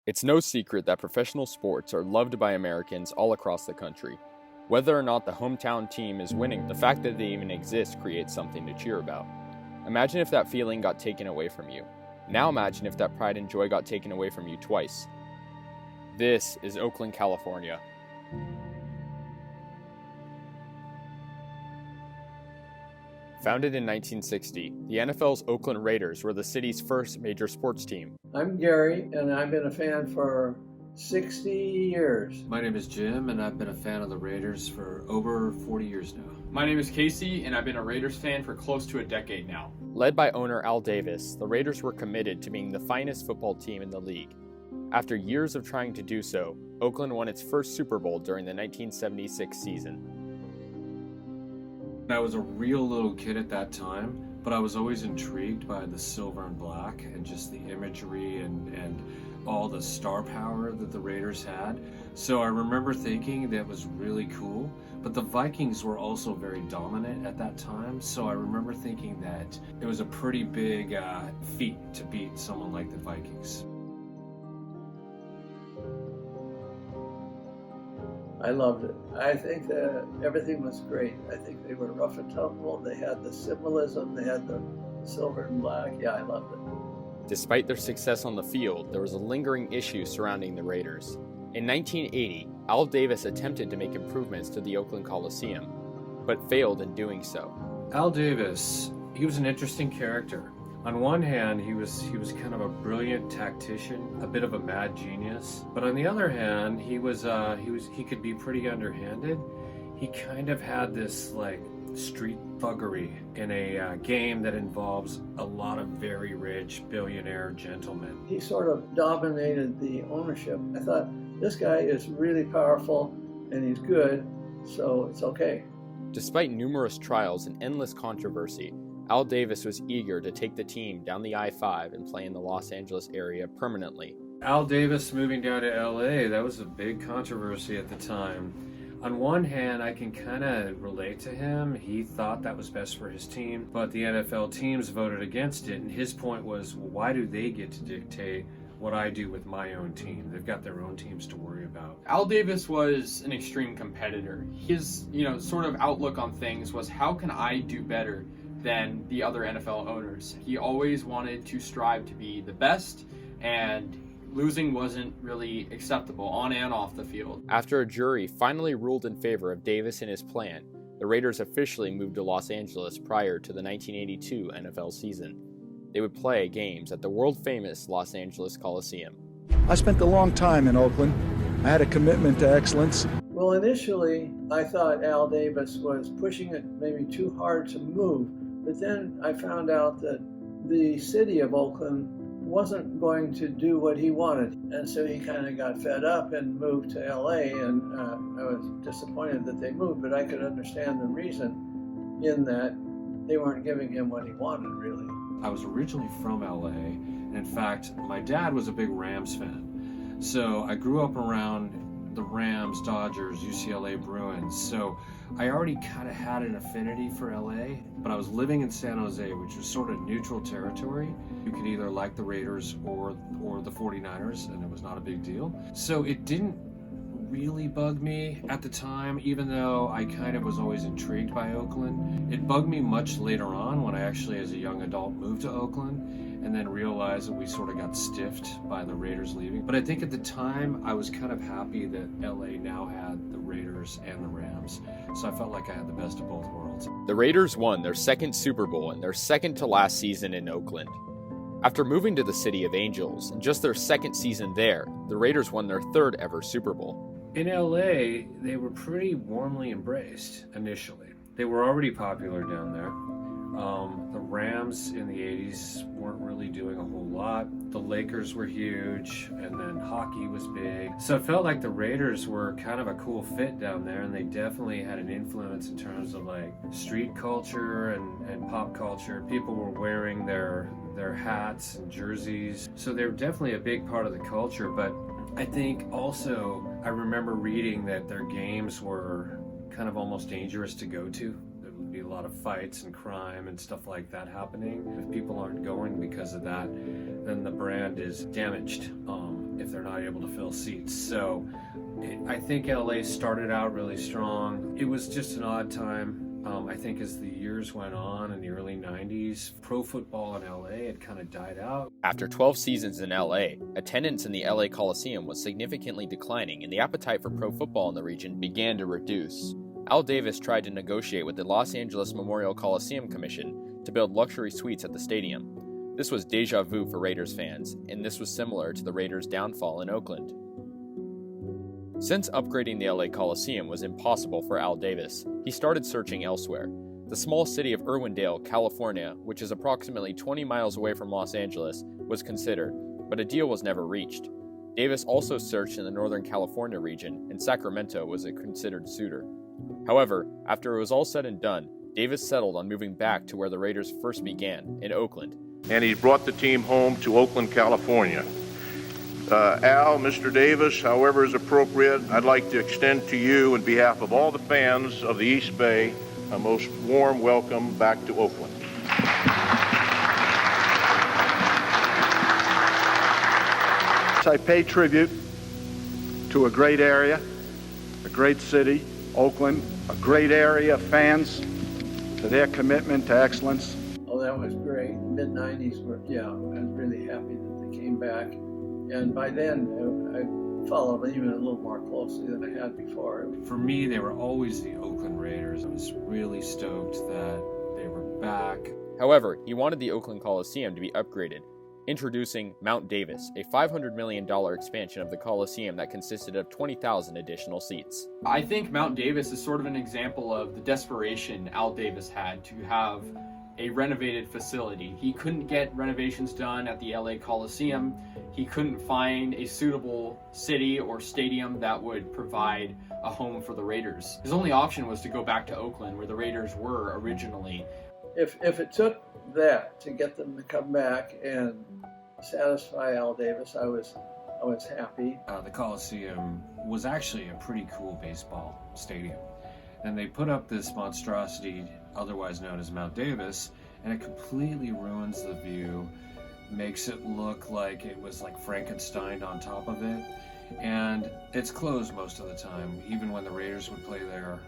It's no secret that professional sports are loved by Americans all across the country. Whether or not the hometown team is winning, the fact that they even exist creates something to cheer about. Imagine if that feeling got taken away from you. Now imagine if that pride and joy got taken away from you twice. This is Oakland, California. Founded in 1960, the NFL's Oakland Raiders were the city's first major sports team. I'm Gary, and I've been a fan for 60 years. My name is Jim, and I've been a fan of the Raiders for over 40 years now. My name is Kasey, and I've been a Raiders fan for close to a decade now. Led by owner Al Davis, the Raiders were committed to being the finest football team in the league. After years of trying to do so, Oakland won its first Super Bowl during the 1976 season. I was a real little kid at that time, but I was always intrigued by the silver and black and just the imagery and all the star power that the Raiders had. So I remember thinking that was really cool, but the Vikings were also very dominant at that time. So I remember thinking that it was a pretty big feat to beat someone like the Vikings. I loved it. I think that everything was great. I think they were rough and tumble. They had the symbolism. They had the silver and black. Yeah, I loved it. Despite their success on the field, there was a lingering issue surrounding the Raiders. In 1980, Al Davis attempted to make improvements to the Oakland Coliseum, but failed in doing so. Al Davis, he was an interesting character. On one hand, he was kind of a brilliant tactician, a bit of a mad genius. But on the other hand, he could be pretty underhanded. He kind of had this like street thuggery in a game that involves a lot of very rich billionaire gentlemen. He sort of dominated the ownership. I thought, this guy is really powerful and he's good, so it's okay. Despite numerous trials and endless controversy, Al Davis was eager to take the team down the I-5 and play in the Los Angeles area permanently. Al Davis moving down to LA, that was a big controversy at the time. On one hand, I can kind of relate to him. He thought that was best for his team, but the NFL teams voted against it, and his point was, well, why do they get to dictate what I do with my own team? They've got their own teams to worry about. Al Davis was an extreme competitor. His, sort of outlook on things was, how can I do better than the other NFL owners? He always wanted to strive to be the best, and losing wasn't really acceptable on and off the field. After a jury finally ruled in favor of Davis and his plan, the Raiders officially moved to Los Angeles prior to the 1982 NFL season. They would play games at the world-famous Los Angeles Coliseum. I spent a long time in Oakland. I had a commitment to excellence. Well, initially, I thought Al Davis was pushing it maybe too hard to move, but then I found out that the city of Oakland wasn't going to do what he wanted, and so he kind of got fed up and moved to LA, and I was disappointed that they moved, but I could understand the reason in that they weren't giving him what he wanted, really. I was originally from LA, and in fact, my dad was a big Rams fan. So I grew up around the Rams, Dodgers, UCLA Bruins. So I already kind of had an affinity for LA, but I was living in San Jose, which was sort of neutral territory. You could either like the Raiders or the 49ers, and it was not a big deal. So it didn't really bug me at the time, even though I kind of was always intrigued by Oakland. It bugged me much later on when I actually, as a young adult, moved to Oakland and then realized that we sort of got stiffed by the Raiders leaving. But I think at the time, I was kind of happy that LA now had the Raiders and the Rams, so I felt like I had the best of both worlds. The Raiders won their second Super Bowl and their second to last season in Oakland. After moving to the City of Anguish, in just their second season there, the Raiders won their third ever Super Bowl. In LA, they were pretty warmly embraced initially. They were already popular down there. The Rams in the 80s weren't really doing a whole lot. The Lakers were huge, and then hockey was big. So it felt like the Raiders were kind of a cool fit down there, and they definitely had an influence in terms of like street culture and pop culture. People were wearing their hats and jerseys. So they were definitely a big part of the culture, but I think also I remember reading that their games were kind of almost dangerous to go to. There would be a lot of fights and crime and stuff like that happening. If people aren't going because of that, then the brand is damaged. if they're not able to fill seats. So I think LA started out really strong. It was just an odd time. I think as the years went on in the early 90s, pro football in LA had kind of died out. After 12 seasons in LA, attendance in the LA Coliseum was significantly declining and the appetite for pro football in the region began to reduce. Al Davis tried to negotiate with the Los Angeles Memorial Coliseum Commission to build luxury suites at the stadium. This was déjà vu for Raiders fans, and this was similar to the Raiders' downfall in Oakland. Since upgrading the LA Coliseum was impossible for Al Davis, he started searching elsewhere. The small city of Irwindale, California, which is approximately 20 miles away from Los Angeles, was considered, but a deal was never reached. Davis also searched in the Northern California region, and Sacramento was a considered suitor. However, after it was all said and done, Davis settled on moving back to where the Raiders first began, in Oakland. And he's brought the team home to Oakland, California. Al, Mr. Davis, however is appropriate, I'd like to extend to you, on behalf of all the fans of the East Bay, a most warm welcome back to Oakland. I pay tribute to a great area, a great city, Oakland, a great area of fans, to their commitment to excellence. Oh, that was great. Mid-90s were, I was really happy that they came back. And by then, I followed even a little more closely than I had before. For me, they were always the Oakland Raiders. I was really stoked that they were back. However, he wanted the Oakland Coliseum to be upgraded, introducing Mount Davis, a $500 million expansion of the Coliseum that consisted of 20,000 additional seats. I think Mount Davis is sort of an example of the desperation Al Davis had to have a renovated facility. He couldn't get renovations done at the LA Coliseum. He couldn't find a suitable city or stadium that would provide a home for the Raiders. His only option was to go back to Oakland, where the Raiders were originally. If it took that to get them to come back and satisfy Al Davis, I was happy. The Coliseum was actually a pretty cool baseball stadium. And they put up this monstrosity, otherwise known as Mount Davis, and it completely ruins the view, makes it look like it was like Frankenstein on top of it. And it's closed most of the time, even when the Raiders would play there,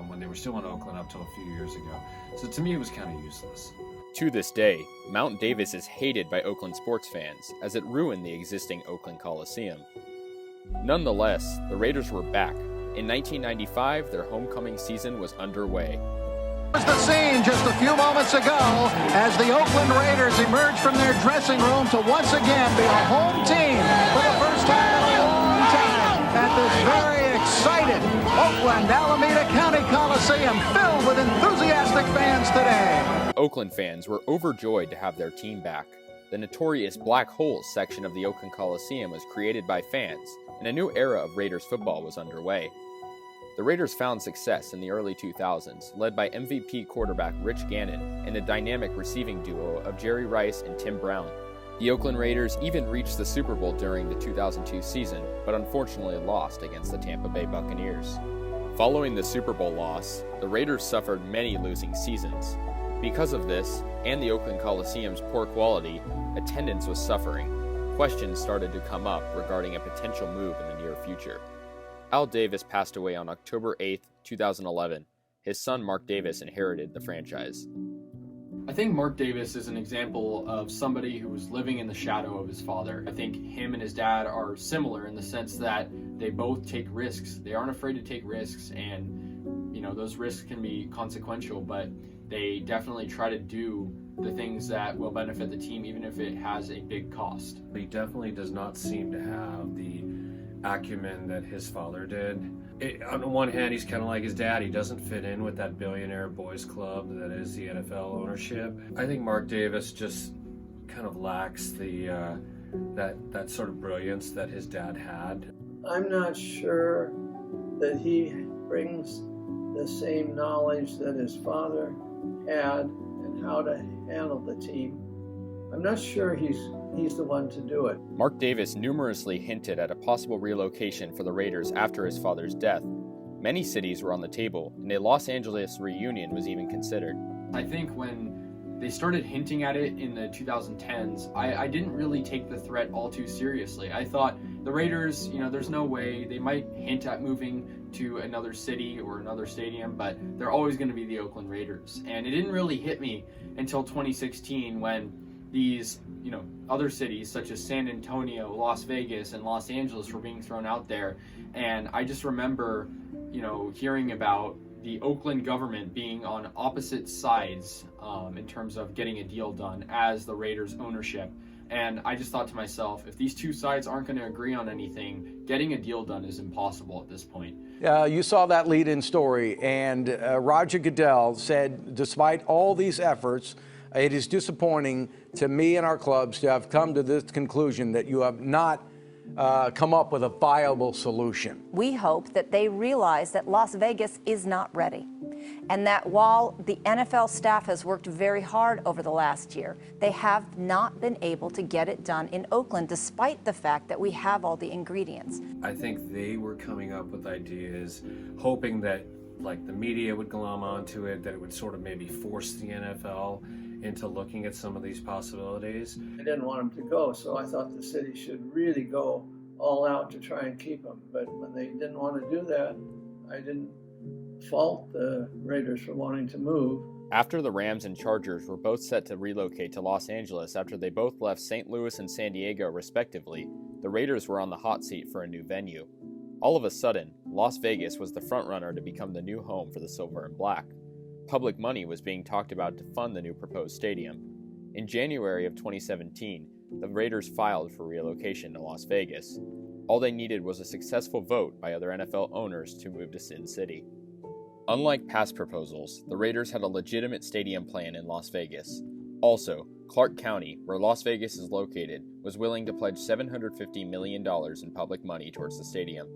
when they were still in Oakland up till a few years ago. So to me, it was kind of useless. To this day, Mount Davis is hated by Oakland sports fans, as it ruined the existing Oakland Coliseum. Nonetheless, the Raiders were back. In 1995, their homecoming season was underway. Was the scene just a few moments ago as the Oakland Raiders emerged from their dressing room to once again be a home team for the first time in a long time at this very excited Oakland Alameda County Coliseum filled with enthusiastic fans today. Oakland fans were overjoyed to have their team back. The notorious Black Holes section of the Oakland Coliseum was created by fans, and a new era of Raiders football was underway. The Raiders found success in the early 2000s, led by MVP quarterback Rich Gannon and the dynamic receiving duo of Jerry Rice and Tim Brown. The Oakland Raiders even reached the Super Bowl during the 2002 season, but unfortunately lost against the Tampa Bay Buccaneers. Following the Super Bowl loss, the Raiders suffered many losing seasons. Because of this, and the Oakland Coliseum's poor quality, attendance was suffering. Questions started to come up regarding a potential move in the near future. Al Davis passed away on October 8, 2011. His son Mark Davis inherited the franchise. I think Mark Davis is an example of somebody who was living in the shadow of his father. I think him and his dad are similar in the sense that they both take risks. They aren't afraid to take risks, and those risks can be consequential, but they definitely try to do the things that will benefit the team, even if it has a big cost. He definitely does not seem to have the acumen that his father did. On the one hand, he's kind of like his dad. He doesn't fit in with that billionaire boys club that is the NFL ownership. I think Mark Davis just kind of lacks the that sort of brilliance that his dad had. I'm not sure that he brings the same knowledge that his father had and how to handle the team. I'm not sure he's the one to do it. Mark Davis numerously hinted at a possible relocation for the Raiders after his father's death. Many cities were on the table, and a Los Angeles reunion was even considered. I think when they started hinting at it in the 2010s, I didn't really take the threat all too seriously. I thought the Raiders, there's no way. They might hint at moving to another city or another stadium, but they're always going to be the Oakland Raiders. And it didn't really hit me until 2016 when these, other cities such as San Antonio, Las Vegas, and Los Angeles were being thrown out there. And I just remember, hearing about the Oakland government being on opposite sides in terms of getting a deal done as the Raiders ownership. And I just thought to myself, if these two sides aren't going to agree on anything, getting a deal done is impossible at this point. You saw that lead-in story, and Roger Goodell said, despite all these efforts, it is disappointing to me and our clubs to have come to this conclusion that you have not come up with a viable solution. We hope that they realize that Las Vegas is not ready, and that while the NFL staff has worked very hard over the last year, they have not been able to get it done in Oakland, despite the fact that we have all the ingredients. I think they were coming up with ideas, hoping that the media would glom onto it, that it would sort of maybe force the NFL into looking at some of these possibilities. I didn't want him to go, so I thought the city should really go all out to try and keep him. But when they didn't want to do that, I didn't fault the Raiders for wanting to move. After the Rams and Chargers were both set to relocate to Los Angeles after they both left St. Louis and San Diego respectively, the Raiders were on the hot seat for a new venue. All of a sudden, Las Vegas was the frontrunner to become the new home for the Silver and Black. Public money was being talked about to fund the new proposed stadium. In January of 2017, the Raiders filed for relocation to Las Vegas. All they needed was a successful vote by other NFL owners to move to Sin City. Unlike past proposals, the Raiders had a legitimate stadium plan in Las Vegas. Also, Clark County, where Las Vegas is located, was willing to pledge $750 million in public money towards the stadium.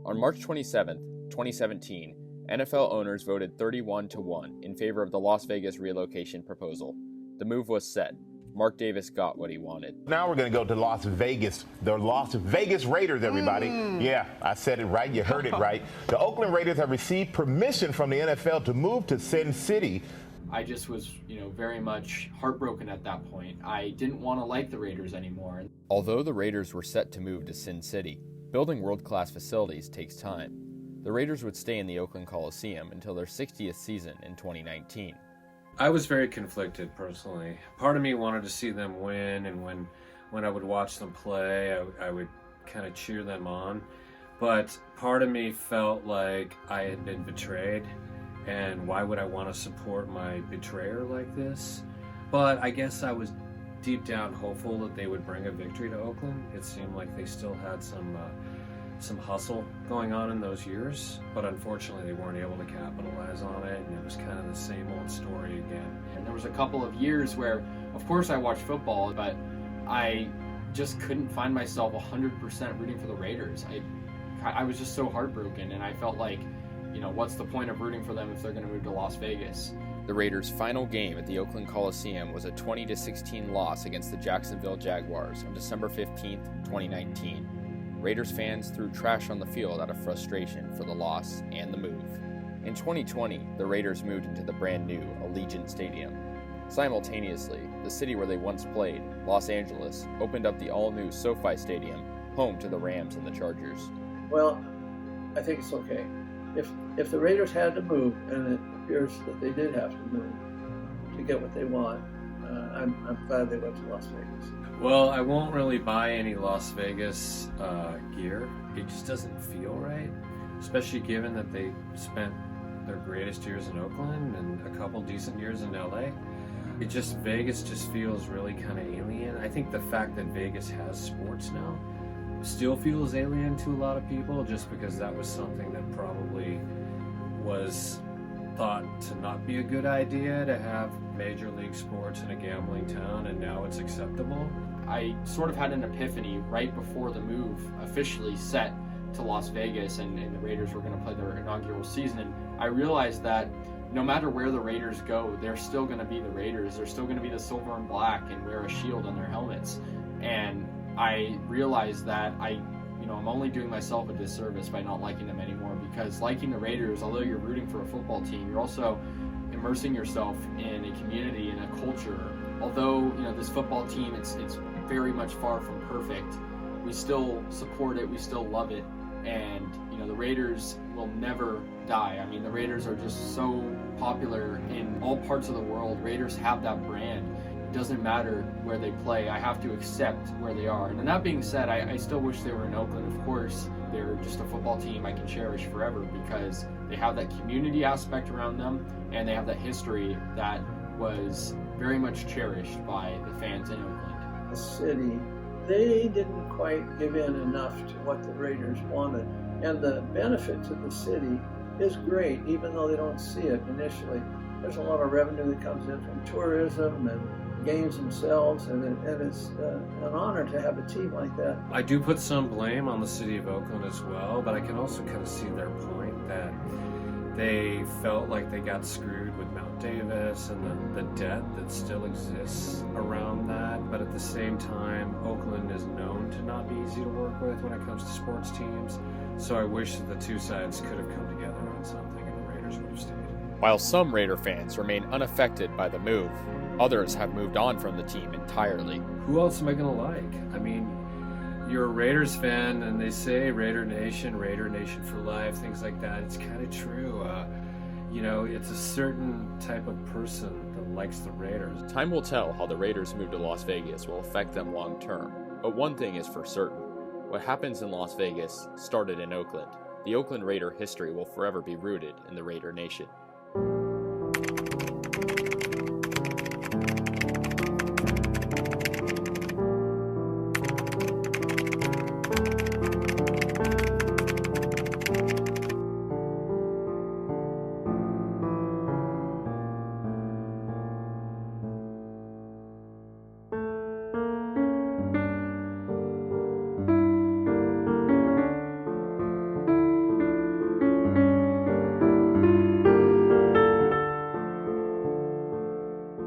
On March 27, 2017, NFL owners voted 31-1 in favor of the Las Vegas relocation proposal. The move was set. Mark Davis got what he wanted. Now we're going to go to Las Vegas. The Las Vegas Raiders, everybody. Yeah, I said it right. You heard it right. The Oakland Raiders have received permission from the NFL to move to Sin City. I just was, very much heartbroken at that point. I didn't want to like the Raiders anymore. Although the Raiders were set to move to Sin City, building world-class facilities takes time. The Raiders would stay in the Oakland Coliseum until their 60th season in 2019. I was very conflicted personally. Part of me wanted to see them win, and when I would watch them play, I would kind of cheer them on. But part of me felt like I had been betrayed, and why would I want to support my betrayer like this? But I guess I was deep down hopeful that they would bring a victory to Oakland. It seemed like they still had some hustle going on in those years, but unfortunately they weren't able to capitalize on it, and it was kind of the same old story again. And there was a couple of years where, of course, I watched football, but I just couldn't find myself 100% rooting for the Raiders. I was just so heartbroken, and I felt like, what's the point of rooting for them if they're going to move to Las Vegas? The Raiders' final game at the Oakland Coliseum was a 20-16 loss against the Jacksonville Jaguars on December 15, 2019. Raiders fans threw trash on the field out of frustration for the loss and the move. In 2020, the Raiders moved into the brand new Allegiant Stadium. Simultaneously, the city where they once played, Los Angeles, opened up the all-new SoFi Stadium, home to the Rams and the Chargers. Well, I think it's okay. If the Raiders had to move, and it appears that they did have to move to get what they want, I'm glad they went to Las Vegas. Well, I won't really buy any Las Vegas gear. It just doesn't feel right, especially given that they spent their greatest years in Oakland and a couple decent years in LA. Vegas just feels really kind of alien. I think the fact that Vegas has sports now still feels alien to a lot of people, just because that was something that probably was thought to not be a good idea, to have major league sports in a gambling town, and now it's acceptable. I sort of had an epiphany right before the move officially set to Las Vegas and the Raiders were going to play their inaugural season, and I realized that no matter where the Raiders go, they're still going to be the Raiders. They're still going to be the silver and black and wear a shield on their helmets. And I realized that I'm only doing myself a disservice by not liking them anymore, because liking the Raiders, although you're rooting for a football team, you're also immersing yourself in a community and a culture. Although, this football team, it's very much far from perfect, we still support it, we still love it, and the Raiders will never die. I mean, the Raiders are just so popular in all parts of the world. Raiders have that brand. It doesn't matter where they play. I have to accept where they are. And that being said, I still wish they were in Oakland. Of course, they're just a football team I can cherish forever because they have that community aspect around them, and they have that history that was very much cherished by the fans in Oakland. The city, they didn't quite give in enough to what the Raiders wanted. And the benefit to the city is great, even though they don't see it initially. There's a lot of revenue that comes in from tourism and games themselves, and it's an honor to have a team like that. I do put some blame on the city of Oakland as well, but I can also kind of see their point that they felt like they got screwed with Mount Davis and the debt that still exists around that. But at the same time, Oakland is known to not be easy to work with when it comes to sports teams. So I wish that the two sides could have come together on something and the Raiders would have stayed. While some Raider fans remain unaffected by the move, others have moved on from the team entirely. Who else am I going to like? I mean, you're a Raiders fan and they say Raider Nation for life, things like that. It's kind of true. It's a certain type of person that likes the Raiders. Time will tell how the Raiders' move to Las Vegas will affect them long term. But one thing is for certain. What happens in Las Vegas started in Oakland. The Oakland Raider history will forever be rooted in the Raider Nation.